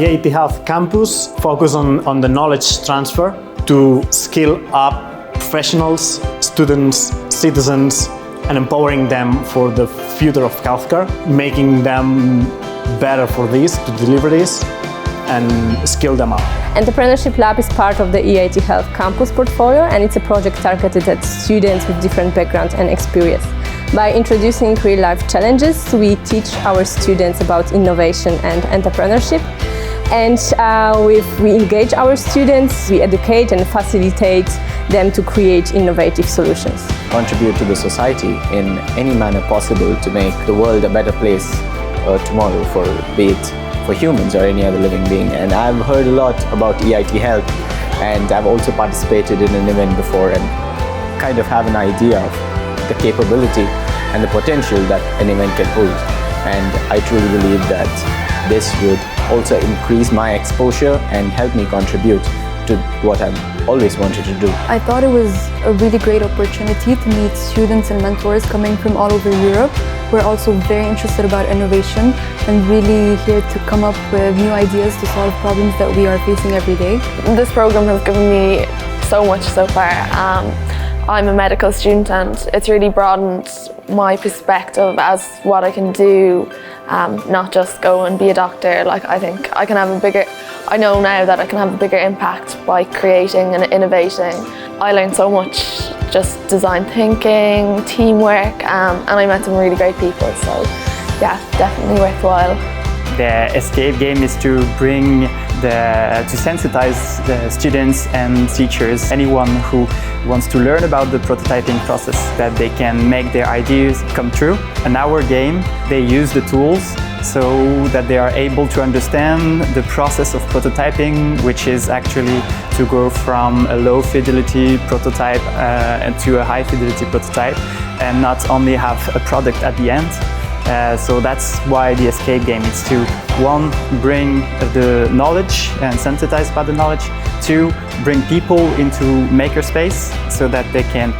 EIT Health Campus focus on the knowledge transfer to skill up professionals, students, citizens, and empowering them for the future of healthcare, making them better for this, to deliver this, and skill them up. Entrepreneurship Lab is part of the EIT Health Campus portfolio, and it's a project targeted at students with different backgrounds and experience. By introducing real-life challenges, we teach our students about innovation and entrepreneurship. And we engage our students, we educate and facilitate them to create innovative solutions. Contribute to the society in any manner possible to make the world a better place tomorrow, be it for humans or any other living being. And I've heard a lot about EIT Health, and I've also participated in an event before and kind of have an idea of the capability and the potential that an event can hold. And I truly believe that this would also increase my exposure and help me contribute to what I've always wanted to do. I thought it was a really great opportunity to meet students and mentors coming from all over Europe. We're also very interested about innovation and really here to come up with new ideas to solve problems that we are facing every day. This program has given me so much so far. I'm a medical student, and it's really broadened my perspective as what I can do, not just go and be a doctor. Like, I think I can have I know now that I can have a bigger impact by creating and innovating. I learned so much, just design thinking, teamwork, and I met some really great people, so yeah, definitely worthwhile. The escape game is to sensitize the students and teachers, anyone who wants to learn about the prototyping process, that they can make their ideas come true. In our game, they use the tools so that they are able to understand the process of prototyping, which is actually to go from a low fidelity prototype to a high fidelity prototype, and not only have a product at the end. So that's why the escape game is to, one, bring the knowledge and sensitize about the knowledge, two, bring people into makerspace so that they can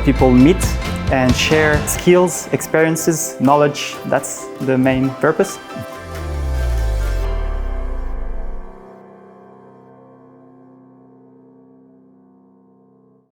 people meet and share skills, experiences, knowledge. That's the main purpose.